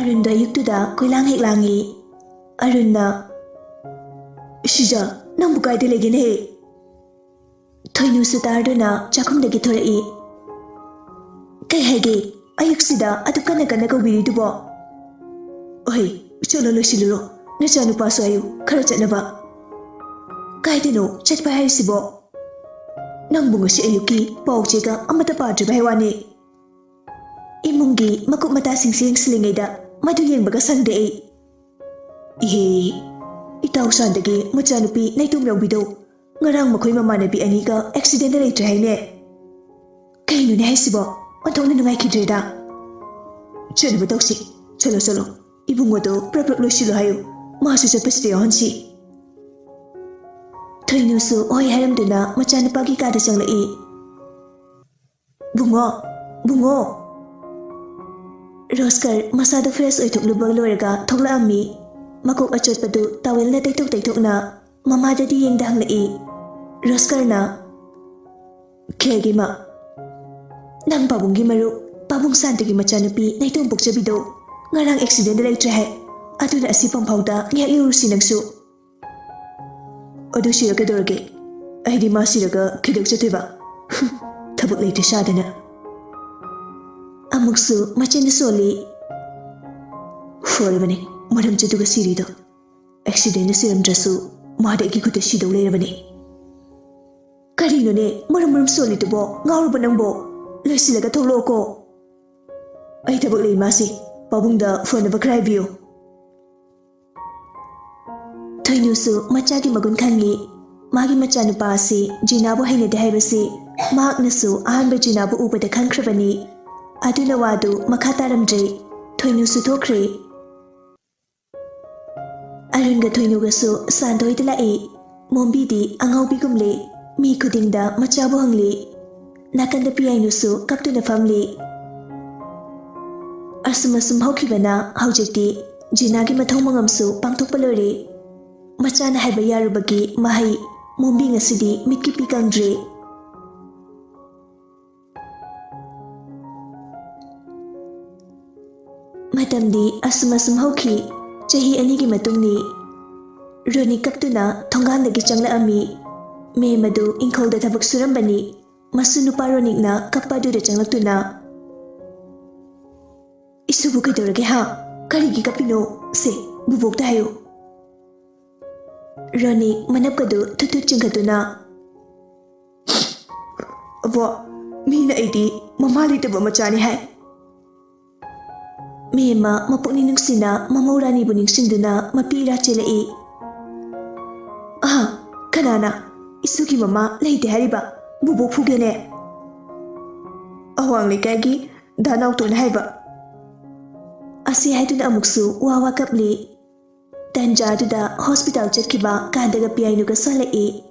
Arunda yuktuda koilang hek langi. Arunna Shija nang bukai de legin he. Thoinu sutarduna chakhumdagi thorai. Kai hege ayuksida atukana kana kawbiri dubo. Oi cholo losiluro nachanu pasu ayu khara chatnaba. Kaidino chatpa haisibo. Nang bungasi ayuki pauchega amata padriba hewani. Imungi makuk mata singsing slingeda madu yengbaga sangde ai. Ihe itaw sandagi machanupi naitum lawbido ngarang makhoi mamanabi aniga accident na leitre haine. Kaino ne haisibo onthongna nungai khidreda. Chanu tawsi chalo chalo ibungodo praprak losilo hayo masu chapasde honsi. Thoinusu oi haramduna machanupagi kada changlai. Bungo Roskar masada fresh oithukluba loiraga thoklaami makok achotpadu tawelna taitukna mamadadi yengda hanglai. Roskarna Kegima Nang pabunggi maru pabung santagi machanupi naitung pokchabido ngarang accident leitre hai aduna asi pampauda ngyak yurusi nangsu. Adu siraga dorge aidi ma siraga khidok chatiba thabak leitre sadana. Amuksu machende soli Foribane maram chaduga sirido accident siramdrasu madagi kuta sido leirabane. Karino ne maram soli tubo ngauruba nangbo loisilaga tholoko. Ai thabak lei masi pabungda phone ba cry view. Thoinusu machagi magun khangi magi machanupa asi jinabu hainade haibasi mahaknasu ahanba jinabu ubada khangkhrabani. Aduna wadu makataramdre Thoinusu thokre. Arunga Thoinugasu sandoida lai mombidi angaubigumle mi khudingda machabu hangli nakanda piyainusu kaptuna famli. Asumasum haukibana haujikti jinagi mathau mangamsu pangthokpa lore. Machana haiba yarubagi mahai mombi ngasidi mitki pikangdre. Matamdi asumasum hauki chahi anigi matungni Roni kaptuna thongandagi changlaami me madu ingkholda thabak surambani masu nupa ronikna kappaduda changlaktuna. Isubu kaidorage ha karigi kapino se bubokta hayo. Roni manapkadu thutut chingkatuna Abo mina aidi mamali taba machani hai. Mema mapukni nungsina mamaurani buning sinduna mapira chelai. Kanana isuki mama leite hariba bubok fugene. Awang likagi danauton haiba. Asi haiduna amuksu wawa kapli. Tanjaduda hospital chatkiba kandaga piyainuga salai.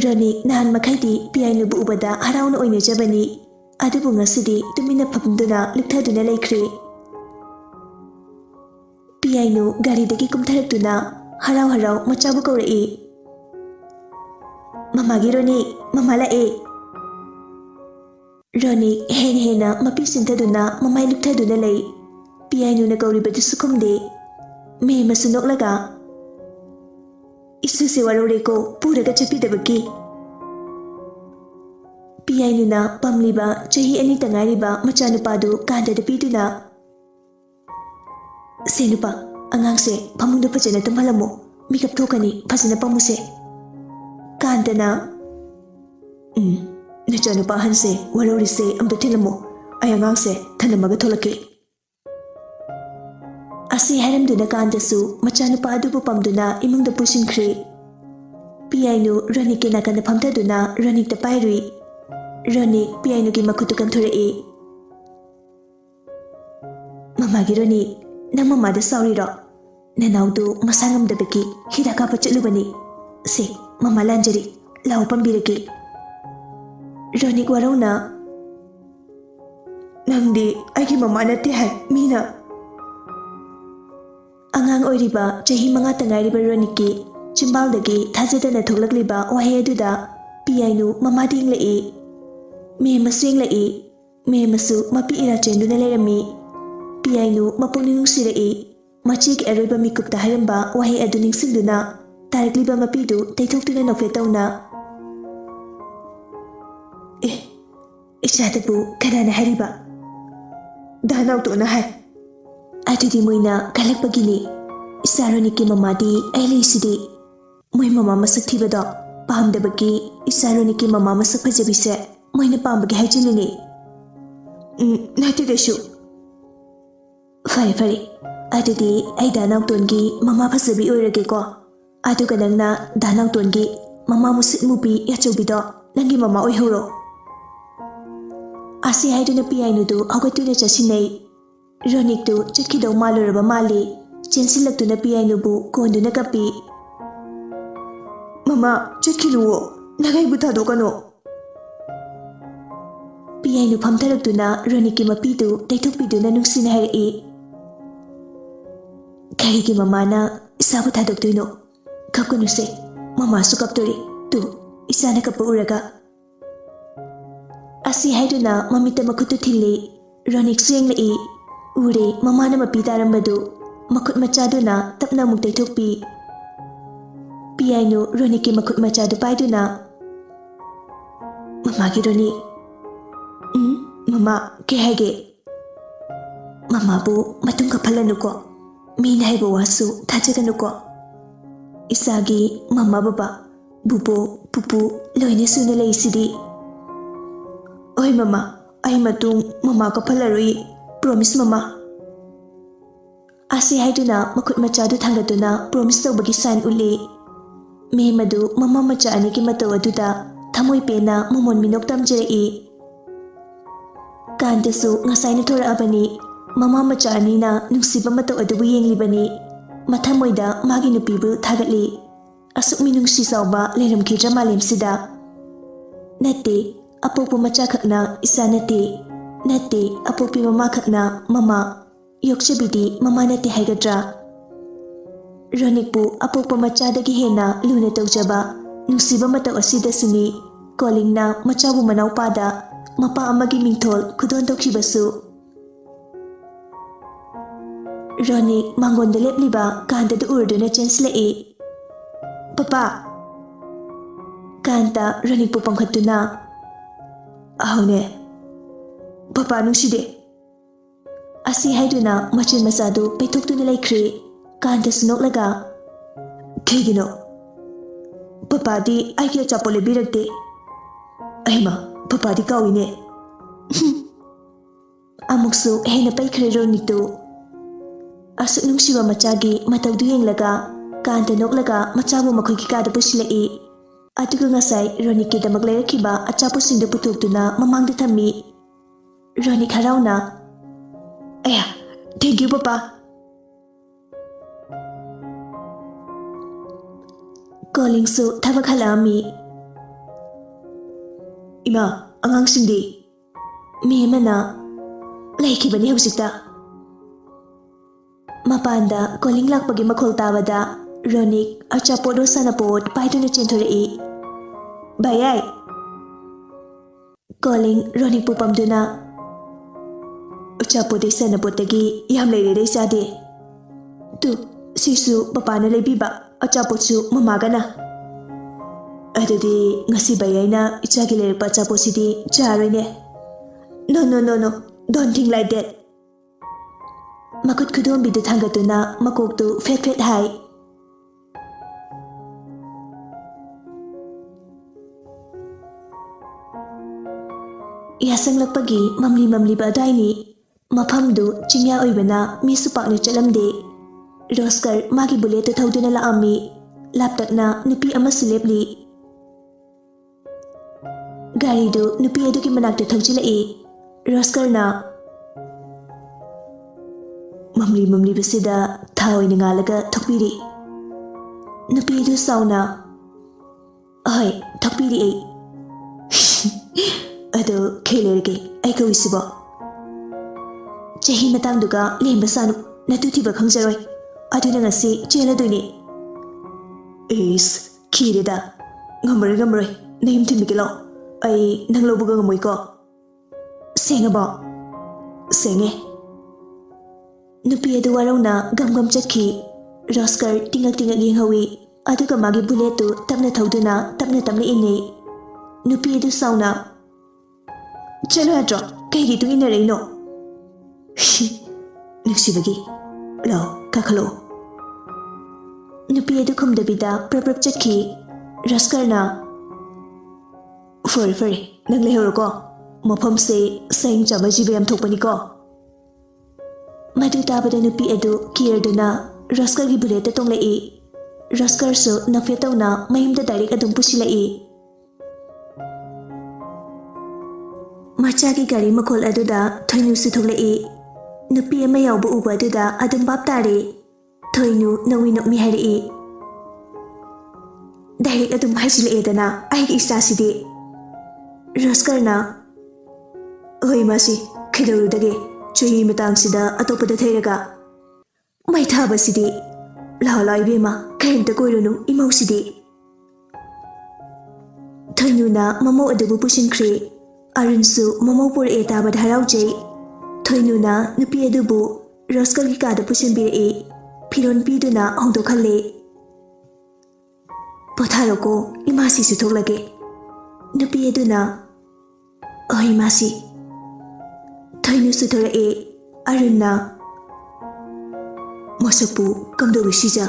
Roni nahan makaidi piyainu bu ubada harauna oine jabani. Adubu ngasidi tumina papumduna luktaduna laikre. Piyainu garidagi kumtharatuna harau machabu kaurai. Mamagi Roni mama lae. Roni hena mapi sintaduna mamai luktaduna lai. Piyainu na kauribadu sukumde. Me masunok laga. Isu se waroreko puraga chapidabagi. Piyainu na pamliba chahi ani tangariba machanupadu kandada piduna. Senupa angangse pamungda pajana tumhalamu mikap thokani phajana pamuse. Kandana nachanupa hanse warorise amda thilamu ay angangse thanamaga tholake. Asi haramduna kandasu machanupa adubu pamduna imungda pusinkre. Piyainu Ronik nakanda phamtaduna Ronik ta pairui. Ronik piyainu gi makhutu kanthorei. Mamagi Ronik nang mamada sauriro nanaudu masangamdabaki hidaka pachalubani se mama lanjari lau pambiraki. Ronik warauna nangdi aigi mama nate hai mina. Angang oiriba chahi manga tangairiba Ronikki chimbaldagi thajadana thoklakliba wahe aduda piyainu mama dinglai. Me masu inglai me masu mapi ira chenduna lerami. ꯄꯤꯌꯥꯏꯅꯨ ꯃꯄꯨꯛꯅꯤꯡ ꯅꯨꯡꯁꯤꯔꯛꯏ ꯃꯆꯦꯒꯤ ꯑꯔꯣꯏꯕ ꯃꯤꯀꯨꯞꯇ ꯍꯥꯏꯔꯝꯕ ꯋꯥꯍꯩ ꯑꯗꯨ ꯅꯤꯡꯁꯤꯡꯗꯨꯅ ꯇꯥꯔꯛꯂꯤꯕ ꯃꯄꯤꯗꯨ ꯇꯩꯊꯣꯛꯇꯨꯅ ꯅꯣꯛꯐꯦꯠ ꯇꯧꯅ ꯏꯆꯥꯗꯕꯨ ꯀꯅꯥꯅ ꯍꯥꯏꯔꯤꯕ? ꯗꯥꯅꯥꯎꯇꯣꯅ ꯍꯥꯏ꯫ ꯑꯗꯨꯗꯤ ꯃꯣꯏꯅ ꯀꯜꯂꯛꯄꯒꯤꯅꯤ꯫ ꯏꯆꯥ ꯔꯣꯅꯤꯛꯀꯤ ꯃꯃꯥꯗꯤ ꯑꯩ ꯂꯩꯁꯤꯗꯤ꯫ ꯃꯣꯏ ꯃꯃꯥ ꯃꯁꯛ ꯊꯤꯕꯗꯣ ꯄꯥꯝꯗꯕꯒꯤ ꯏꯆꯥ ꯔꯣꯅꯤꯛꯀꯤ ꯃꯃꯥ ꯃꯁꯛ ꯐꯖꯕꯤꯁꯦ ꯃꯣꯏꯅ ꯄꯥꯝꯕꯒꯤ ꯍꯥꯏꯖꯤꯜꯂꯤꯅꯤ꯫ ꯅꯠꯇꯦ ꯀꯩꯁꯨ꯫ ꯐꯔꯦ ꯐꯔꯦ ꯑꯗꯨꯗꯤ ꯑꯩ ꯗꯥꯅꯥꯎꯇꯣꯟꯒꯤ ꯃꯃꯥ ꯐꯖꯕꯤ ꯑꯣꯏꯔꯒꯦꯀꯣ꯫ ꯑꯗꯨꯒ ꯅꯪꯅ ꯗꯥꯅꯥꯎꯇꯣꯟꯒꯤ ꯃꯃꯥ ꯃꯨꯁꯤꯠ ꯃꯨꯕꯤ ꯌꯥꯆꯧꯕꯤꯗꯣ ꯅꯪꯒꯤ ꯃꯃꯥ ꯑꯣꯏꯍꯧꯔꯣ꯫ ꯑꯁꯤ ꯍꯥꯏꯗꯨꯅ ꯄꯤꯌꯥꯏꯅꯨꯗꯨ ꯍꯧꯒꯠꯇꯨꯅ ꯆꯠꯁꯤꯟꯅꯩ꯫ ꯔꯣꯅꯤꯛꯇꯨ ꯆꯠꯈꯤꯗꯧ ꯃꯥꯜꯂꯨꯔꯕ ꯃꯥꯜꯂꯤ ꯆꯦꯟꯁꯤꯜꯂꯛꯇꯨꯅ ꯄꯤꯌꯥꯏꯅꯨꯕꯨ ꯀꯣꯟꯗꯨꯅ ꯀꯞꯄꯤ꯫ ꯃꯃꯥ ꯆꯠꯈꯤꯅꯨꯋꯣ ꯅꯪ ꯑꯩꯕꯨ ꯊꯥꯗꯣꯛꯀꯅꯣ꯫ ꯄꯤꯌꯥꯏꯅꯨ ꯐꯝꯊꯔꯛꯇꯨꯅ ꯔꯣꯅꯤꯛꯀꯤ ꯃꯄꯤꯗꯨ ꯇꯩꯊꯣꯛꯄꯤꯗꯨꯅ ꯅꯨꯡꯁꯤꯅ ꯍꯥꯏꯔꯛꯏ꯫ ꯀꯔꯤꯒꯤ ꯃꯃꯥꯅ ꯏꯆꯥꯕꯨ ꯊꯥꯗꯣꯛꯇꯣꯏꯅꯣ? ꯀꯞꯀꯅꯨꯁꯦ ꯃꯃꯥꯁꯨ ꯀꯞꯇꯣꯔꯤ ꯇꯨ ꯏꯆꯥꯅ ꯀꯞꯄ ꯎꯔꯒ꯫ ꯑꯁꯤ ꯍꯥꯏꯗꯨꯅ ꯃꯃꯤꯠꯇ ꯃꯈꯨꯠꯇꯨ ꯊꯤꯜꯂꯤ꯫ ꯔꯣꯅꯤꯛꯁꯨ ꯌꯦꯡꯂꯛꯏ꯫ ꯎꯔꯦ ꯃꯃꯥꯅ ꯃꯄꯤ ꯇꯥꯔꯝꯕꯗꯨ ꯃꯈꯨꯠ ꯃꯆꯥꯗꯨꯅ ꯇꯞꯅ ꯑꯃꯨꯛ ꯇꯩꯊꯣꯛꯄꯤ꯫ ꯄꯤꯌꯥꯏꯅꯨ ꯔꯣꯅꯤꯛꯀꯤ ꯃꯈꯨꯠ ꯃꯆꯥꯗꯨ ꯄꯥꯏꯗꯨꯅ ꯃꯃꯥꯒꯤ ꯔꯣꯅꯤꯛ ꯃꯃꯥ ꯀꯩ ꯍꯥꯏꯒꯦ? ꯃꯃꯥꯕꯨ ꯃꯇꯨꯡ ꯀꯞꯍꯜꯂꯅꯨꯀꯣ ꯃꯤꯅ ꯍꯥꯏꯕ ꯋꯥꯁꯨ ꯊꯥꯖꯒꯅꯨꯀꯣ꯫ ꯏꯆꯥꯒꯤ ꯃꯃꯥ ꯕꯕꯥ ꯕꯨꯕꯣꯛ ꯄꯨꯄꯨ ꯂꯣꯏꯅ ꯁꯨꯅ ꯂꯩꯁꯤꯗꯤ꯫ ꯍꯣꯏ ꯃꯃꯥ ꯑꯩ ꯃꯇꯨꯡ ꯃꯃꯥ ꯀꯞꯍꯜꯂꯔꯣꯏ ꯄ꯭ꯔꯣꯃꯤꯁ ꯃꯃꯥ꯫ ꯑꯁꯤ ꯍꯥꯏꯗꯨꯅ ꯃꯈꯨꯠ ꯃꯆꯥꯗꯨ ꯊꯥꯡꯒꯠꯇꯨꯅ ꯄ꯭ꯔꯣꯃꯤꯁ ꯇꯧꯕꯒꯤ ꯁꯥꯏꯟ ꯎꯠꯂꯤ꯫ ꯃꯦꯝ ꯑꯗꯨ ꯃꯃꯥ ꯃꯆꯥ ꯑꯅꯤꯒꯤ ꯃꯇꯧ ꯑꯗꯨꯗ ꯊꯃꯣꯏ ꯄꯦꯟꯅ ꯃꯃꯣꯟ ꯃꯤꯅꯣꯛ ꯇꯝꯖꯔꯛꯏ꯫ ꯀꯥꯟꯇꯁꯨ ꯉꯁꯥꯏꯅ ꯊꯣꯔꯛꯑꯕꯅꯤ꯫ ꯃꯃꯥ ꯃꯆꯥ ꯑꯅꯤꯅ ꯅꯨꯡꯁꯤꯕ ꯃꯇꯧ ꯑꯗꯨꯕꯨ ꯌꯦꯡꯂꯤꯕꯅꯤ꯫ ꯃꯊꯃꯣꯏꯗ ꯃꯥꯒꯤ ꯅꯨꯄꯤꯕꯨ ꯊꯥꯒꯠꯂꯤ꯫ ꯑꯁꯨꯛ ꯃꯤꯅꯨꯡꯁꯤ ꯆꯥꯎꯕ ꯂꯩꯔꯝꯈꯤꯗ꯭ꯔ ꯃꯥꯂꯦꯝꯁꯤꯗ꯫ ꯅꯠꯇꯦ ꯑꯄꯣꯛꯄ ꯃꯆꯥ ꯈꯛꯅ ꯏꯆꯥ ꯅꯠꯇꯦ꯫ ꯅꯠꯇꯦ ꯑꯄꯣꯛꯄꯤ ꯃꯃꯥ ꯈꯛꯅ ꯃꯃꯥ꯫ ꯌꯣꯛꯆꯕꯤꯗꯤ ꯃꯃꯥ ꯅꯠꯇꯦ ꯍꯥꯏꯒꯗ꯭ꯔꯥ? ꯔꯣꯅꯤꯛꯄꯨ ꯑꯄꯣꯛꯄ ꯃꯆꯥꯗꯒꯤ ꯍꯦꯟꯅ ꯂꯨꯅ ꯇꯧꯖꯕ ꯅꯨꯡꯁꯤꯕ ꯃꯇꯧ ꯑꯁꯤꯗꯁꯨꯅꯤ ꯀꯣꯂꯤꯡꯅ ꯃꯆꯥꯕꯨ ꯃꯅꯥꯎꯄꯥꯗ ꯃꯄꯥ ꯑꯃꯒꯤ ꯃꯤꯡꯊꯣꯜ ꯈꯨꯗꯣꯟ ꯇꯧꯈꯤꯕꯁꯨ꯫ ꯔꯣꯅꯤꯛ ꯃꯥꯡꯒꯣꯟꯗ ꯂꯦꯞꯂꯤꯕ ꯀꯥꯟꯇꯗꯨ ꯎꯔꯗꯨꯅ ꯆꯦꯟꯁꯤꯜꯂꯛꯏ꯫ ꯄꯄꯥ! ꯀꯥꯟꯇ ꯔꯣꯅꯤꯛꯄꯨ ꯄꯝꯈꯠꯇꯨꯅ ꯑꯍꯧꯅꯦ ꯄꯄꯥ ꯅꯨꯡꯁꯤꯗꯦ꯫ ꯑꯁꯤ ꯍꯥꯏꯗꯨꯅ ꯃꯆꯤꯟ ꯃꯆꯥꯗꯨ ꯄꯩꯊꯣꯛꯇꯨꯅ ꯂꯩꯈ꯭ꯔꯦ꯫ ꯀꯥꯟꯇꯁꯨ ꯅꯣꯛꯂꯒ ꯀꯩꯒꯤꯅꯣ? ꯄꯄꯥꯗꯤ ꯑꯩꯒꯤ ꯑꯆꯥꯄꯣꯠ ꯂꯩꯕꯤꯔꯛꯇꯦ꯫ ꯑꯩꯃ ꯄꯄꯥꯗꯤ ꯀꯥꯎꯏꯅꯦ꯫ ꯑꯃꯨꯛꯁꯨ ꯍꯦꯟꯅ ꯄꯩꯈ꯭ꯔꯦ ꯔꯣꯅꯤꯛꯇꯨ꯫ ꯑꯁꯨꯛ ꯅꯨꯡꯁꯤꯕ ꯃꯆꯥꯒꯤ ꯃꯇꯧꯗꯨ ꯌꯦꯡꯂꯒ ꯀꯥꯟꯇ ꯅꯣꯛꯂꯒ ꯃꯆꯥꯕꯨ ꯃꯈꯣꯏꯒꯤ ꯀꯥꯗ ꯄꯨꯁꯤꯜꯂꯛꯏ꯫ ꯑꯗꯨꯒ ꯉꯁꯥꯏ ꯔꯣꯅꯤꯛꯀꯤꯗꯃꯛ ꯂꯩꯔꯛꯈꯤꯕ ꯑꯆꯥꯄꯣꯠꯁꯤꯡꯗꯨ ꯄꯨꯊꯣꯛꯇꯨꯅ ꯃꯃꯥꯡꯗ ꯊꯝꯃꯤ꯫ ꯔꯣꯅꯤꯛ ꯍꯔꯥꯎꯅ ꯑꯌꯥ ꯊꯦꯡꯛ ꯌꯨ ꯄꯄꯥ꯫ ꯀꯣꯂꯤꯡꯁꯨ ꯊꯕꯛ ꯍꯜꯂꯛꯑꯝꯃꯤ꯫ ꯏꯃꯥ ꯑꯉꯥꯡꯁꯤꯡꯗꯤ? ꯃꯦꯝꯅ ꯂꯩꯈꯤꯕꯅꯤ ꯍꯧꯖꯤꯛꯇ꯫ ꯃꯄꯥꯟꯗ ꯀꯣꯂꯤꯡ ꯂꯥꯛꯄꯒꯤ ꯃꯈꯣꯜ ꯇꯥꯕꯗ ꯔꯣꯅꯤꯛ ꯑꯆꯥꯄꯣꯠ ꯁꯥꯟꯅꯄꯣꯠ ꯄꯥꯏꯗꯨꯅ ꯆꯦꯟꯊꯣꯔꯛꯏ꯫ ꯚꯥꯏꯌꯥꯏ! ꯀꯣꯂꯤꯡ ꯔꯣꯅꯤꯛꯄꯨ ꯄꯝꯗꯨꯅ ꯑꯆꯥꯄꯣꯠꯇꯩ ꯁꯥꯟꯅꯄꯣꯠꯇꯒꯤ ꯌꯥꯝ ꯂꯩꯔꯦꯗ ꯏꯆꯥꯗꯤ꯫ ꯇꯨ ꯁꯤꯁꯨ ꯄꯄꯥꯅ ꯂꯩꯕꯤꯕ ꯑꯆꯥꯄꯣꯠꯁꯨ ꯃꯃꯥꯒꯅ꯫ ꯑꯗꯨꯗꯤ ꯉꯁꯤ ꯚꯥꯏꯌꯥꯏꯅ ꯏꯆꯥꯒꯤ ꯂꯩꯔꯛꯄ ꯑꯆꯥꯄꯣꯠꯁꯤꯗꯤ ꯆꯥꯔꯣꯏꯅꯦ꯫ ꯅꯣ ꯅꯣ ꯅꯣ ꯅꯣ ꯗꯣꯟ ꯊꯤꯡꯛ ꯂꯥꯏꯛ ꯗꯦꯠ꯫ ꯃꯈꯨꯠ ꯈꯨꯗꯣꯝꯕꯤꯗꯨ ꯊꯥꯡꯒꯠꯇꯨꯅ ꯃꯀꯣꯛꯇꯨ ꯐꯦꯠ ꯐꯦꯠ ꯍꯥꯏ꯫ ꯌꯥꯁꯪꯂꯛꯄꯒꯤ ꯃꯝꯂꯤ ꯃꯝꯂꯤꯕ ꯑꯗꯨꯋꯥꯏꯅꯤ꯫ ꯃꯐꯝꯗꯨ ꯆꯤꯡꯌꯥ ꯑꯣꯏꯕꯅ ꯃꯤꯁꯨ ꯄꯥꯛꯅ ꯆꯠꯂꯝꯗꯦ꯫ ꯔꯣꯁꯀꯔ ꯃꯥꯒꯤ ꯕꯨꯂꯦꯠꯇꯨ ꯊꯧꯗꯨꯅ ꯂꯥꯛꯑꯝꯃꯤ꯫ ꯂꯥꯞꯇꯛꯅ ꯅꯨꯄꯤ ꯑꯃꯁꯨ ꯂꯦꯞꯂꯤ꯫ ꯒꯥꯔꯤꯗꯨ ꯅꯨꯄꯤ ꯑꯗꯨꯒꯤ ꯃꯅꯥꯛꯇ ꯊꯧꯖꯤꯜꯂꯛꯏ꯫ ꯔꯣꯁꯀꯔꯅ ꯃꯝꯂꯤ ꯃꯝꯂꯤꯕꯁꯤꯗ ꯊꯥ ꯑꯣꯏꯅ ꯉꯥꯜꯂꯒ ꯊꯧꯕꯤꯔꯤ꯫ ꯅꯨꯄꯤ ꯑꯗꯨ ꯁꯥꯎꯅ ꯑꯍꯣꯏ ꯊꯧꯕꯤꯔꯤ ꯑꯩ꯫ ꯑꯗꯣ ꯀꯩ ꯂꯩꯔꯒꯦ ꯑꯩ ꯀꯧꯏꯁꯤꯕꯣ? ꯆꯍꯤ ꯃꯇꯥꯡꯗꯨꯒ ꯂꯦꯝꯕ ꯁꯥꯅꯨ ꯅꯇꯨ ꯊꯤꯕ ꯈꯪꯖꯔꯣꯏ꯫ ꯑꯗꯨꯅ ꯉꯁꯤ ꯆꯦꯜꯂꯗꯣꯏꯅꯤ꯫ ꯏꯁ ꯈꯤꯔꯦꯗ ꯉꯝꯃꯔꯣꯏ ꯉꯝꯃꯔꯣꯏ ꯅꯌꯨꯝ ꯊꯤꯟꯕꯤꯒꯦ ꯂꯥꯛꯑꯣ ꯑꯩ ꯅꯪ ꯂꯧꯕꯒ ꯉꯝꯃꯣꯏꯀꯣ꯫ ꯁꯦꯡꯉꯕꯣ? ꯁꯦꯡꯉꯦ꯫ ꯀꯣꯂꯤꯡ ꯔꯣꯅꯤꯛꯄꯨ ꯄꯝꯗꯨꯅ ꯏꯆꯥ ꯅꯪ ꯂꯧꯕ ꯉꯝꯃꯣꯏ ꯍꯥꯏꯕ ꯅꯠꯇ꯭ꯔꯣ? ꯏꯆꯥ ꯂꯧꯕ ꯉꯝꯃꯣꯏ ꯍꯥꯏꯕ ꯅꯠꯇ꯭ꯔꯣ? Nupi adu warona gam gam chakhi. Roskar tingak yenghawi. Aduga magi bullet tu tapna thauduna tapna inni. Nupi adu sauna. Chalo adro, kaigi tu ina reino. Nuksibagi. Lao, kakalo. Nupi adu khumdabida prap chakhi. Roskar na. Fare, nang lehoro ko. Mafam se saing chaba jibe am thokpani ko. Madu tabada nupi adu kirduna Roskar gi bullet ta tonglai. Roskar su nafetawna mayimda direct adum pusilai. Machagi gari makol aduda thoinu su thoglai. Nupi ama yawba uba aduda adum bap tare. Thoinu nawi nokmi hairi. Direct adum haisilai dana ai isa sidi. Roskar na Hoi masi khidawudage chahi matang sida atopada thairaga. Mai thaba sidi la ibema kaimta koirunu imau sidi. Thoinuna mamo adubu pusinkhri. Arunsu mamo por e tabad haraujai. Thoinuna nupi adubu Roskar gi kada pusinbirei. Phiron piduna hongdokhalle. Potharoko imasi su thoklage. Nupi aduna Hoi masi Thoinu su thorae Arunna Masapu kamdawi sija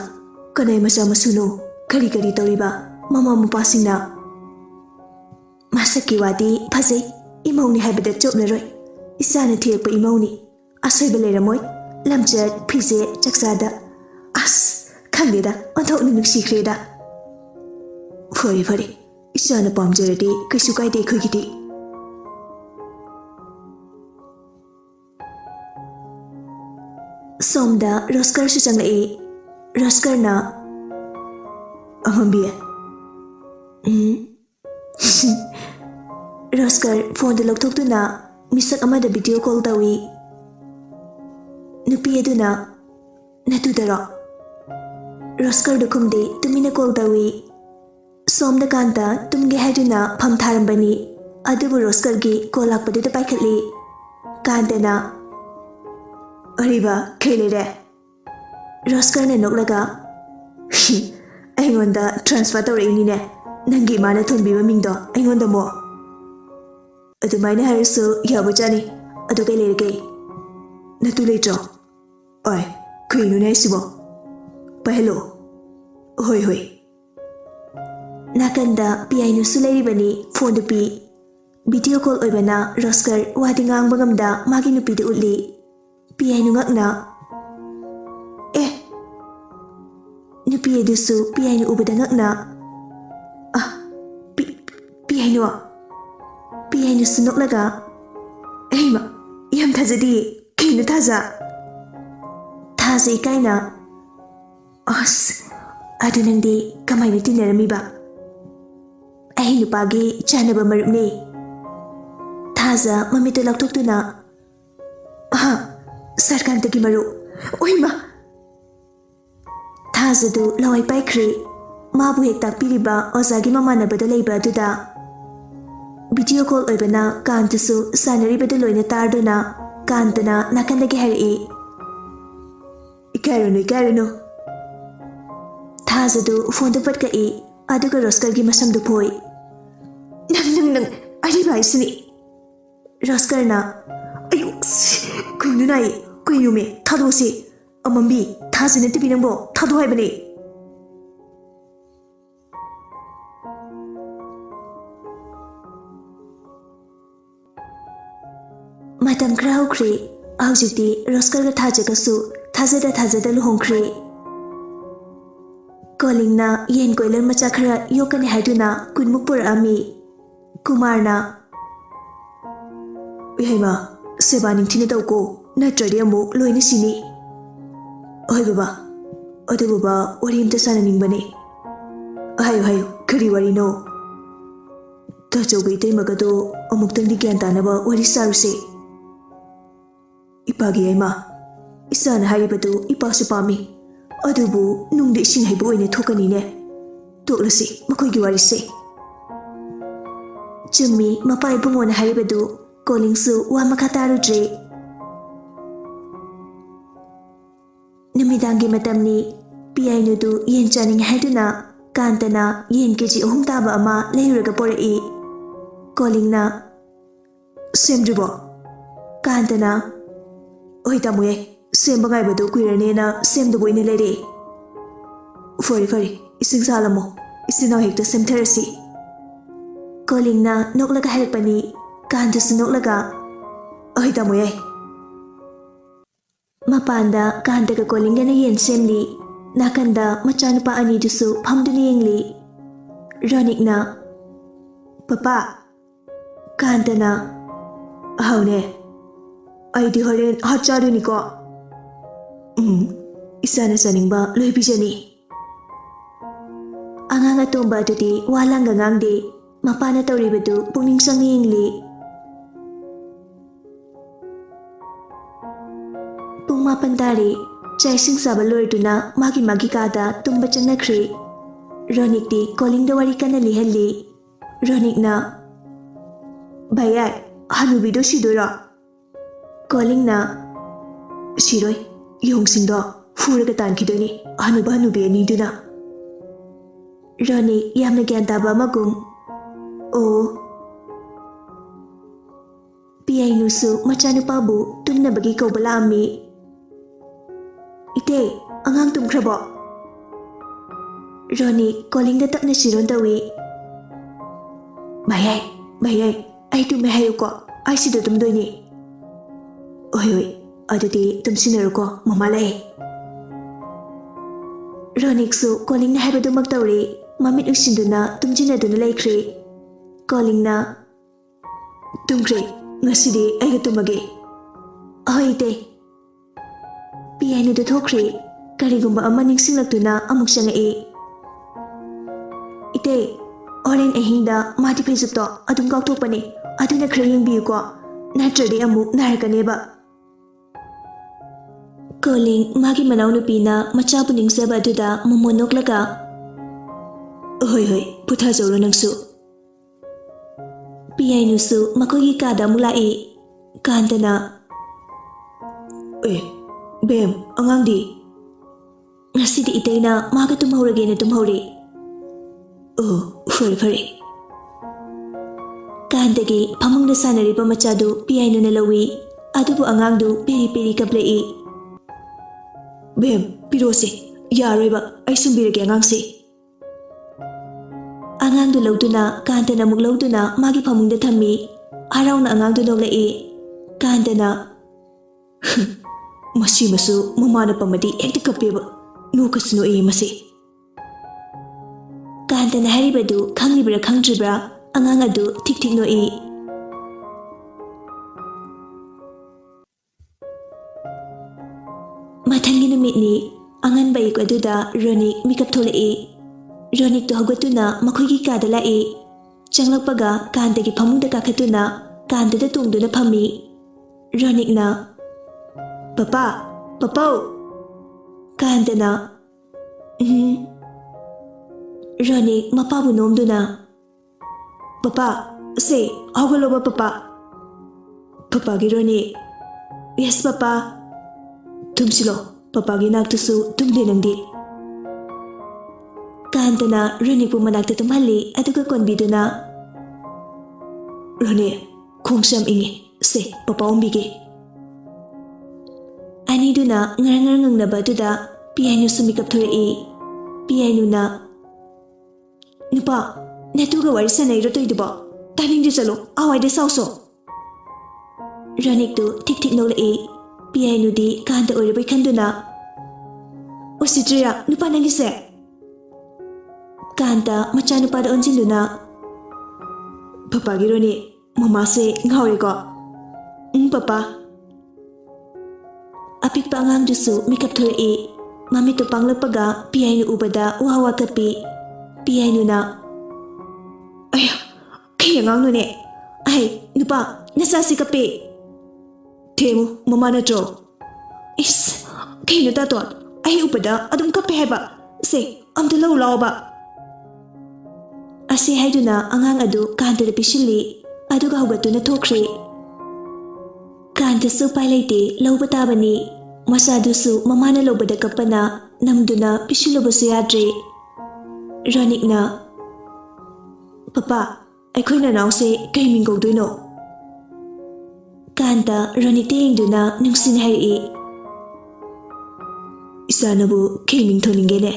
kanai masa masuno kari toriba mama mupasingna masaki wadi phajai imauni haibada chopnaroi isana thiekpa imauni asaiba leramoi lamchat phije chaksada as khangdeda onthok nuksikhreda fare isana pamjaradi kaisu kaide khogidi Somda Roskar su changlai. Roskar na Amambi. Roskar phone da lokthokduna misak amada video call tawi. Nupi aduna natudaro. Roskar da khumde tumina call tawi. Somda kanta tumge haiduna pham tharambani. Adubu Roskar gi call lakpadu da paikhatli. Kantana Ariba Kelere Roskar ne noklaga Aingonda transfer tawrainine nangi mana thonbiba mingdo aingonda mo adumaina harisu yabujani adu kai lerege natu leitro oi kuinu ne sibo pahelo hoi nakanda piainu sulairi bani phone du pi video call oibana Roskar wadi ngang bangamda magi nupi de utli Piainu ngakna nupi edusu piainu ubada ngakna piainu sunok laga ma yam thazadi kinu thaza ikaina as adu nangdi kamaina tinaramiba ai nupagi chanaba marupne thaza mamito laktoktuna Sarkantagi maru Oima Thazadu lawai paikri Mabu hek takpiriba ozagi mamanabada leiba aduda Video call oibana kantusu sanaribada loina tarduna kantana nakandagi hairi Ikarunu Thazadu phone patkai aduga Roskar gi masamdu phoi Nang Ariba isini Roskar na Ayu Kuinu nai Kuinu me Thado se Amambi Thazina tibi nangbo Thado hai bane Matam khra hokre Aujikti Roskar ga thajagasu Thazada luhongkre Calling na yen koilan macha khara yokane haiduna kunmukpur ami Kumarna Yaima Seba ningthina tawko natradi amu loina sini Oi baba Ode baba wari amta sana ningbane Hayo kari wari no Tachawgai taimagado amuktangdi gyan tanaba wari saruse Ipagi aima Isana haribadu ipasu pami Adubu nungda ising haibu oina thokanine Toklasi makoygi warise Chumi mapai bungona haribadu Calling su wa makatarudre Numidangi matamni piyainu du yen chaning haiduna kantana yen keji ahum taba ama leiraga porai. Calling na semdribo kantana oi tamuye semba ngai badu kuirane na semdubo ine lere. Fari ising salamo isinaw hekta semtherasi. Calling na noklaga harakpani kantasu noklaga oi tamuye. Mapanda kantaga calling na yen semli nakanda machanupa ani dusu phamduni yengli. Ronik na Papa Kantana Haune Aidi horen hachaduni ko Isana saningba loibijani Angang atomba adudi walanga ngangdi mapana tauribadu pungning sangi ingli Pungma pantari chaising saba loiduna magi kada tumba changnakri Ronik di calling da wari kana lihalli Ronik na Bayai, hanubido sidora. Calling na Siroi, yung sindo, furaga tankidoni, hanubi ani duna. Roni, yamna gyantaba magum. Oh. Piyay nusu machanupabu tumna bagi ko bala ami. Ite, angang tumkrabo. Roni, calling da tak na siron dawi. Bayai. Ay tume hayo ko. Ay sido tumdoni. Oy. Adati tumsinaro ko mamalay. Ronik su calling na habado magtawri. Mamit usindo na tumjina duna laikri. Calling na Tumkri. Ngasidi ay tumagi. Oy ite. Piyay no Thokri. Karigumba amaning sinagtuna amuk siya nga Ite. Oren ahingda mati pezupto adum kautokpani aduna khra yengbiyu ko natradi amuk narakaneba. Calling magi manaw nupina machapu ningsaba aduda mumonoklaga. Hoy putha zawro nangsu. Piyay nusu makogi kada mulai kantana. Bem angangdi. Ngasidi itayna maga tumhawrage na tumhawri. Oh, fari. Kandagi pamangda sanariba machadu piyay na lawi adubu angangdu peri kablai. Bem, pirose, yaroiba ay sumbirage angangsi. Angangdu lawduna kantana muk lawduna magi pamangda thammi araw na angangdu noglai. Kantana Masi masu mamana pamadi ekta kapeba nukasno masi. Kantana haribadu khanglibra khangdribra angang adu tik no Mathangi numitni angan bayik aduda Ronik mikap tholai. Ronik to hagatuna makhoigi kada lai. Changlakpaga kantagi phamungda kakhatuna kantada tongduna phammi. Ronik na Papa Kantana Ronik mapabu nomduna Papa se hawgaloba Papa gi Ronik Yes Papa Tumsilo Papa gi naktusu tumde nangdi Kantana Ronik pu manakta tumhalli aduga konbiduna Ronik khongsam ingi se Papa ombigi Aniduna ngarang na baduda piyay sumikap thorai. Piyay na Nupa, natuga wari sanay rotoy diba? Taning di salo, away de sauso. Ronik tu tik noglai. Piyay di kanta oribay kanduna. O si Tria, nupa nangise. Kanta machano pada onjinduna. Papa gi Ronik, mama se ngawre ko. Papa. Apikpa angang dusu mikap thorai. Mamito panglagpaga piyay ubada wawa kapi. Piyay na Ay, kaya ngang ne. Ay, nupa, nasasi kapi. Temu, mama na tro. Is, kaya tatot. Ay ubada adum kapi heba. Se, amdalaw lao ba? Asi haiduna angang adu kanta da pishili. Aduga hugatu na Thokri. Kanta supay laiti lau batabani. Masadusu mamana lobada kapana namduna pisilubasi yadre. Ronikna, Papa, aikoina nause kay minggaw doino. Kanta Ronikte ingduna nungsin hari. Isanabu kay ming thoningene.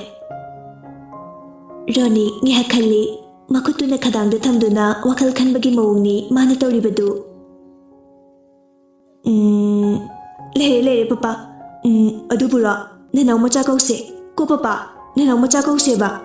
Ronik ngihakali makutuna kadangda thamduna wakal khanbagi mawungni mana tawribadu. Lere papa. Adubura nanaw macha kause ko papa nanaw macha kause ba